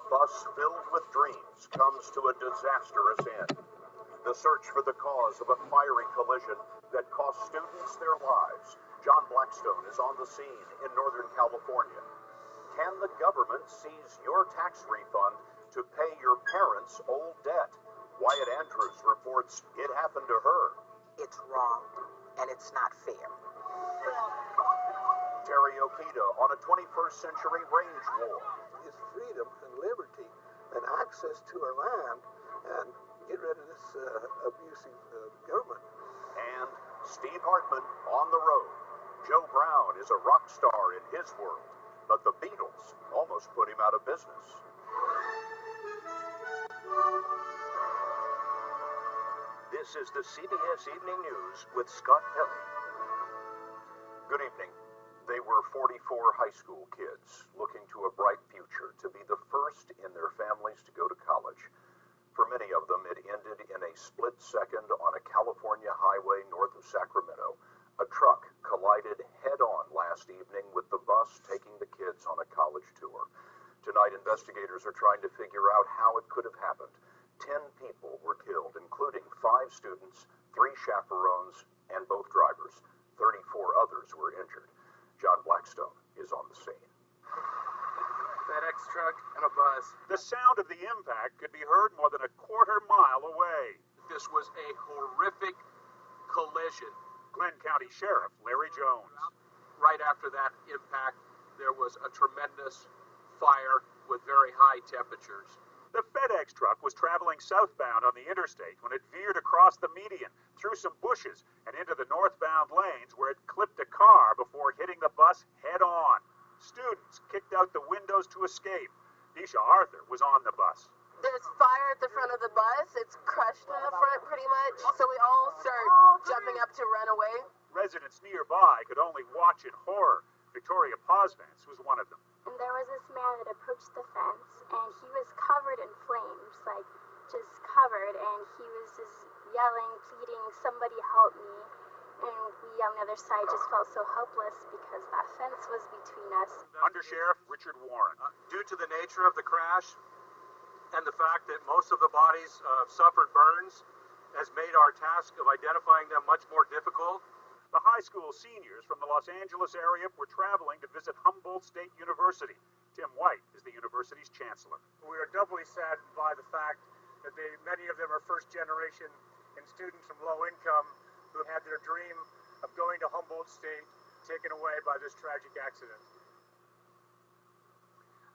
bus filled with dreams comes to a disastrous end. The search for the cause of a fiery collision that cost students their lives. John Blackstone is on the scene in Northern California. Can the government seize your tax refund to pay your parents' old debt? Wyatt Andrews reports it happened to her. It's wrong, and it's not fair. Terry Okita on a 21st century range war. It's freedom and liberty and access to our land, and get rid of this abusive government. And Steve Hartman on the road. Joe Brown is a rock star in his world, but the Beatles almost put him out of business. This is the CBS Evening News with Scott Pelley. Good evening. They were 44 high school kids looking to a bright future, to be the first in their families to go to college. For many of them, it ended in a split second on a California highway north of Sacramento. A truck collided head-on last evening with the bus taking the kids on a college tour. Tonight, investigators are trying to figure out how it could have happened. 10 people were killed, including 5 students, 3 chaperones, and both drivers. 34 others were injured. John Blackstone is on the scene. FedEx truck and a bus. The sound of the impact could be heard more than a quarter mile away. This was a horrific collision. Glenn County Sheriff Larry Jones. Right after that impact, there was a tremendous fire with very high temperatures. The FedEx truck was traveling southbound on the interstate when it veered across the median, through some bushes, and into the northbound lanes where it clipped a car before hitting the bus head-on. Students kicked out the windows to escape. Nisha Arthur was on the bus. There's fire at the front of the bus. It's crushed in the front pretty much. So we all start jumping up to run away. Residents nearby could only watch in horror. Victoria Posvance was one of them. And there was this man that approached the fence, and he was covered in flames, like just covered, and he was just yelling, pleading, somebody help me. And we on the other side just felt so helpless because that fence was between us. Undersheriff Richard Warren. Due to the nature of the crash and the fact that most of the bodies suffered burns has made our task of identifying them much more difficult. The high school seniors from the Los Angeles area were traveling to visit Humboldt State University. Tim White is the university's chancellor. We are doubly saddened by the fact that many of them are first generation and students from low income who had their dream of going to Humboldt State taken away by this tragic accident.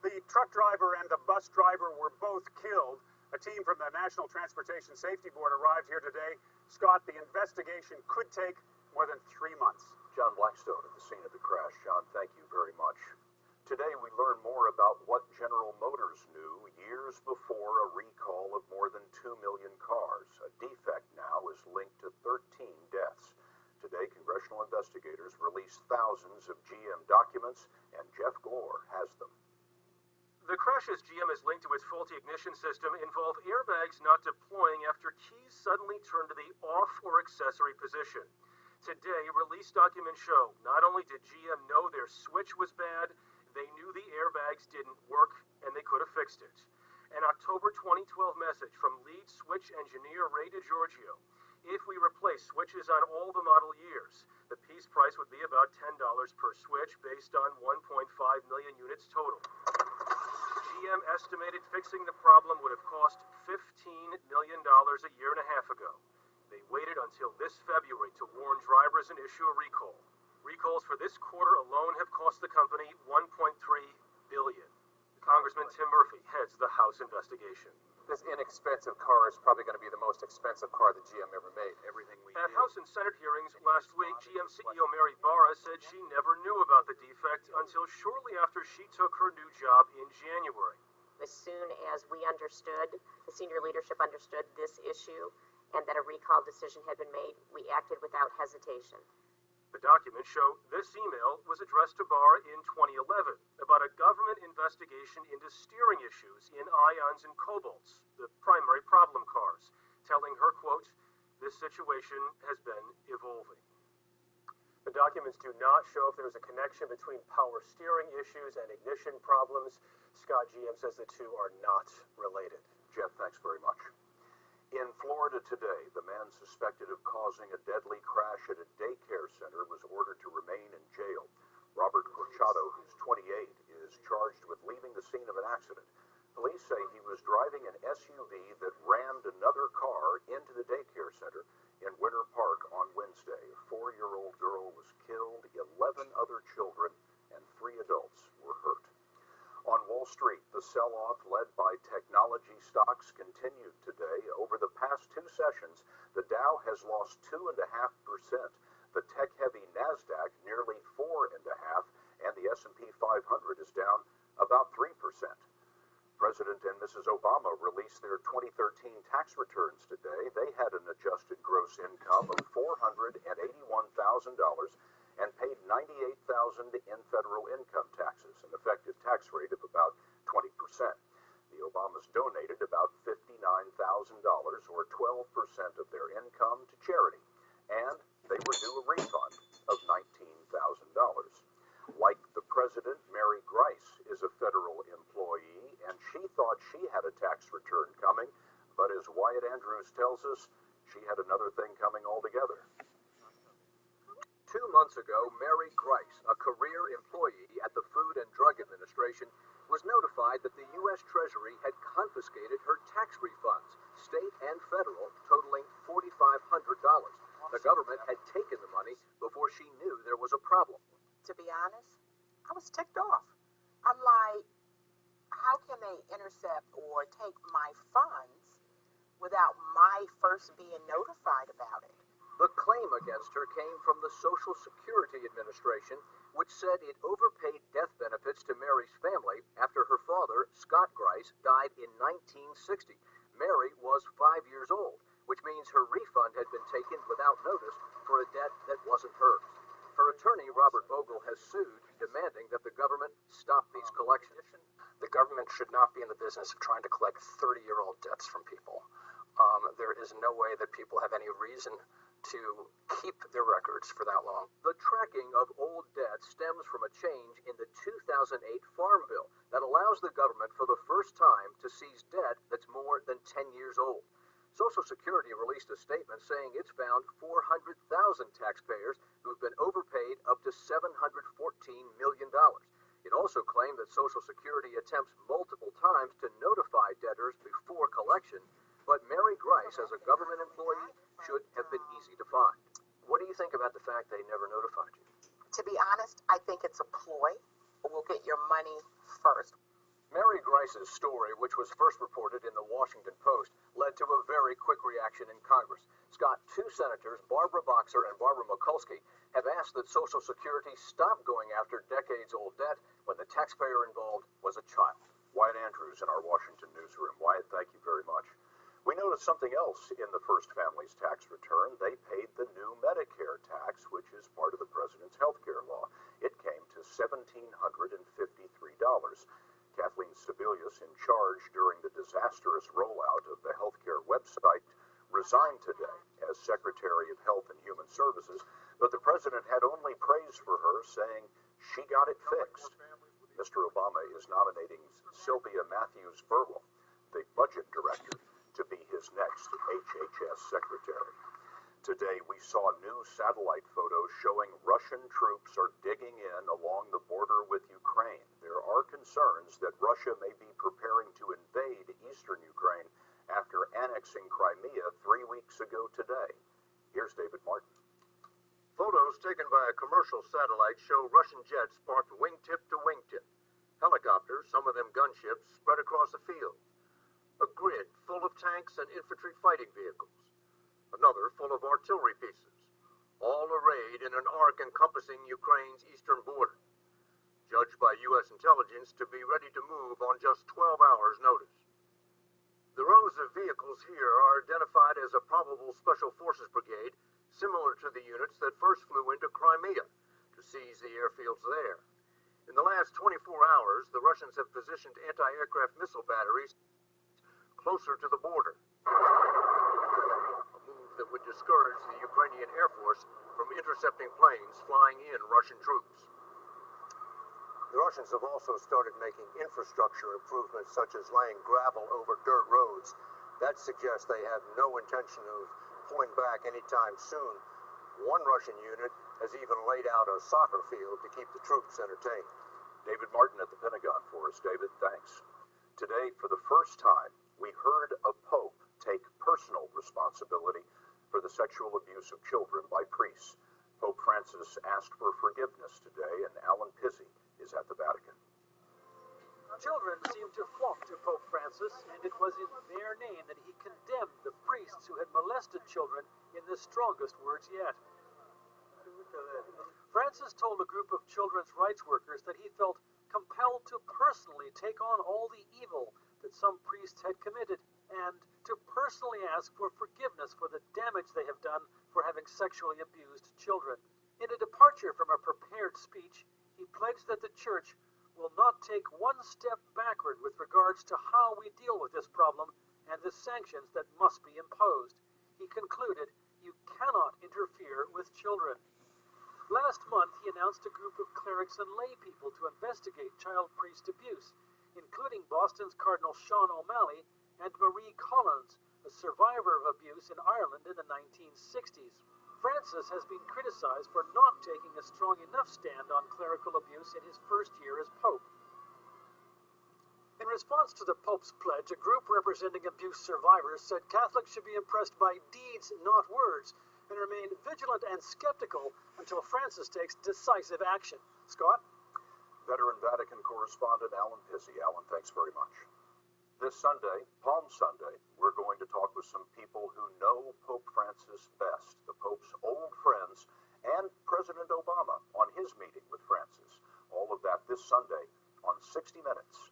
The truck driver and the bus driver were both killed. A team from the National Transportation Safety Board arrived here today. Scott, the investigation could take more than 3 months. John Blackstone at the scene of the crash. John, thank you very much. Today we learn more about what General Motors knew years before a recall of more than 2 million cars. A defect now is linked to 13 deaths. Today, congressional investigators released thousands of GM documents, and Jeff Glore has them. The crashes GM is linked to its faulty ignition system involve airbags not deploying after keys suddenly turn to the off or accessory position. Today, released documents show not only did GM know their switch was bad, they knew the airbags didn't work and they could have fixed it. An October 2012 message from lead switch engineer Ray DiGiorgio. If we replace switches on all the model years, the piece price would be about $10 per switch based on 1.5 million units total. GM estimated fixing the problem would have cost $15 million a year and a half ago. They waited until this February to warn drivers and issue a recall. Recalls for this quarter alone have cost the company $1.3 billion. Congressman Tim Murphy heads the House investigation. This inexpensive car is probably going to be the most expensive car that GM ever made. Everything we At House and Senate hearings last week, GM CEO Mary Barra said she never knew about the defect until shortly after she took her new job in January. As soon as we understood, the senior leadership understood this issue, and that a recall decision had been made, we acted without hesitation. The documents show this email was addressed to Barr in 2011 about a government investigation into steering issues in ions and cobalts, the primary problem cars, telling her, quote, "This situation has been evolving." The documents do not show if there's a connection between power steering issues and ignition problems. Scott, GM says the two are not related. Jeff, thanks very much. In Florida today, the man suspected of causing a deadly crash at a daycare center was ordered to remain in jail. Robert Corchado, who's 28, is charged with leaving the scene of an accident. Police say he was driving an SUV that rammed another car into the daycare center in Winter Park on Wednesday. A 4-year-old girl was killed, 11 other children and 3 adults were hurt. On Wall Street, the sell-off led by technology stocks continued today. Over the past 2 sessions, the Dow has lost 2.5%. The tech-heavy NASDAQ nearly 4.5%, and the S&P 500 is down about 3%. President and Mrs. Obama released their 2013 tax returns today. They had an adjusted gross income of $481,000 and paid $98,000 in federal income taxes, an effective tax rate of about 20%. The Obamas donated about $59,000, or 12% of their income, to charity, and they were due a refund of $19,000. Like the president, Mary Grice is a federal employee, and she thought she had a tax return coming, but as Wyatt Andrews tells us, she had another thing coming altogether. 2 months ago, Mary Grice, a career employee at the Food and Drug Administration, was notified that the U.S. Treasury had confiscated her tax refunds, state and federal, totaling $4,500. The government had taken the money before she knew there was a problem. To be honest, I was ticked off. I'm like, how can they intercept or take my funds without my first being notified about it? The claim against her came from the Social Security Administration, which said it overpaid death benefits to Mary's family after her father, Scott Grice, died in 1960. Mary was 5 years old, which means her refund had been taken without notice for a debt that wasn't hers. Her attorney, Robert Vogel, has sued, demanding that the government stop these collections. The government should not be in the business of trying to collect 30-year-old debts from people. There is no way that people have any reason to keep their records for that long. The tracking of old debt stems from a change in the 2008 Farm Bill that allows the government for the first time to seize debt that's more than 10 years old. Social Security released a statement saying it's found 400,000 taxpayers who've been overpaid up to $714 million. It also claimed that Social Security attempts multiple times to notify debtors before collection, but Mary Grice, as a government employee, should have been easy to find. What do you think about the fact they never notified you? To be honest, I think it's a ploy. We'll get your money first. Mary Grice's story, which was first reported in the Washington Post, led to a very quick reaction in Congress. Scott, 2 senators, Barbara Boxer and Barbara Mikulski, have asked that Social Security stop going after decades-old debt when the taxpayer involved was a child. Wyatt Andrews in our Washington newsroom. Wyatt, thank you very much. We noticed something else in the first family's tax return. They paid the new Medicare tax, which is part of the president's health care law. It came to $1,753. Kathleen Sebelius, in charge during the disastrous rollout of the healthcare website, resigned today as Secretary of Health and Human Services, but the president had only praise for her, saying she got it fixed. Mr. Obama is nominating Sylvia Matthews Burwell, the budget director, to be his next HHS secretary. Today, we saw new satellite photos showing Russian troops are digging in along the border with Ukraine. There are concerns that Russia may be preparing to invade eastern Ukraine after annexing Crimea 3 weeks ago today. Here's David Martin. Photos taken by a commercial satellite show Russian jets parked wingtip to wingtip. Helicopters, some of them gunships, spread across the field. A grid full of tanks and infantry fighting vehicles. Another full of artillery pieces, all arrayed in an arc encompassing Ukraine's eastern border, judged by U.S. intelligence to be ready to move on just 12 hours' notice. The rows of vehicles here are identified as a probable Special Forces Brigade, similar to the units that first flew into Crimea to seize the airfields there. In the last 24 hours, the Russians have positioned anti-aircraft missile batteries closer to the border. A move that would discourage the Ukrainian Air Force from intercepting planes flying in Russian troops. The Russians have also started making infrastructure improvements, such as laying gravel over dirt roads. That suggests they have no intention of pulling back anytime soon. One Russian unit has even laid out a soccer field to keep the troops entertained. David Martin at the Pentagon for us. David, thanks. Today, for the first time, we heard a pope take personal responsibility for the sexual abuse of children by priests. Pope Francis asked for forgiveness today, and Alan Pizzi is at the Vatican. Children seemed to flock to Pope Francis, and it was in their name that he condemned the priests who had molested children in the strongest words yet. Francis told a group of children's rights workers that he felt compelled to personally take on all the evil that some priests had committed, and to personally ask for forgiveness for the damage they have done for having sexually abused children. In a departure from a prepared speech, he pledged that the Church will not take one step backward with regards to how we deal with this problem and the sanctions that must be imposed. He concluded, "You cannot interfere with children." Last month, he announced a group of clerics and lay people to investigate child priest abuse, including Boston's Cardinal Sean O'Malley and Marie Collins, a survivor of abuse in Ireland in the 1960s. Francis has been criticized for not taking a strong enough stand on clerical abuse in his first year as Pope. In response to the Pope's pledge, a group representing abuse survivors said Catholics should be impressed by deeds, not words, and remain vigilant and skeptical until Francis takes decisive action. Scott? Veteran Vatican correspondent Alan Pizzi. Alan, thanks very much. This Sunday, Palm Sunday, we're going to talk with some people who know Pope Francis best, the Pope's old friends, and President Obama on his meeting with Francis. All of that this Sunday on 60 Minutes.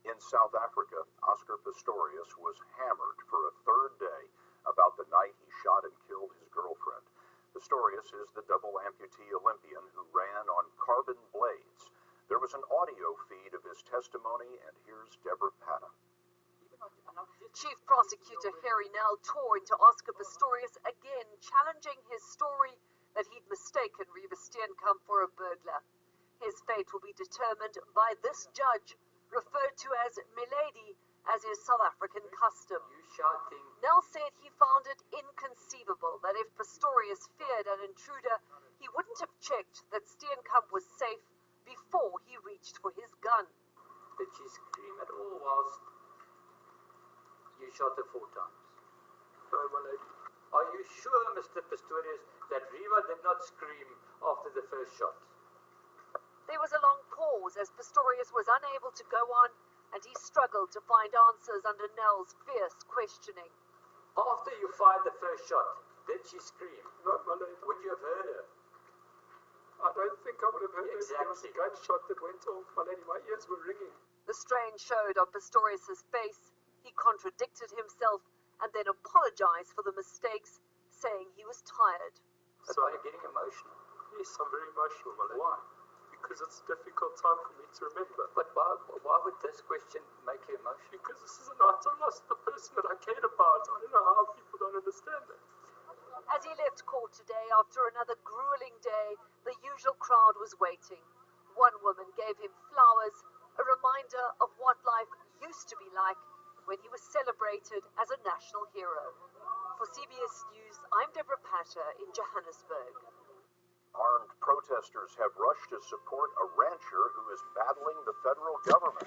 In South Africa, Oscar Pistorius was hammered for a third day about the night he shot and killed his girlfriend. Pistorius is the double amputee Olympian who ran on carbon blades. There was an audio feed of his testimony, and here's Deborah Patta. Chief Prosecutor Harry Nell tore into Oscar Pistorius again, challenging his story that he'd mistaken Reva Steenkamp for a burglar. His fate will be determined by this judge, referred to as Milady, as is South African custom. Nell said he found it inconceivable that if Pistorius feared an intruder, he wouldn't have checked that Steenkamp was safe before he reached for his gun. Did she scream at all whilst you shot her 4 times? No, my lady. Are you sure, Mr. Pistorius, that Reva did not scream after the first shot? There was a long pause as Pistorius was unable to go on, and he struggled to find answers under Nell's fierce questioning. After you fired the first shot, did she scream? No, my lady. Would you have heard her? I don't think I would have heard Exactly. There was a gunshot that went off, my lady. My ears were ringing. The strain showed on Pistorius's face. He contradicted himself and then apologized for the mistakes, saying he was tired. So are you getting emotional? Yes, I'm very emotional, my lady. Why? Because it's a difficult time for me to remember. But why would this question make you emotional? Because this is a night I lost the person that I cared about. I don't know how people don't understand that. As he left court today after another grueling day, the usual crowd was waiting. One woman gave him flowers, a reminder of what life used to be like when he was celebrated as a national hero. For CBS News, I'm Deborah Patta in Johannesburg. Armed protesters have rushed to support a rancher who is battling the federal government.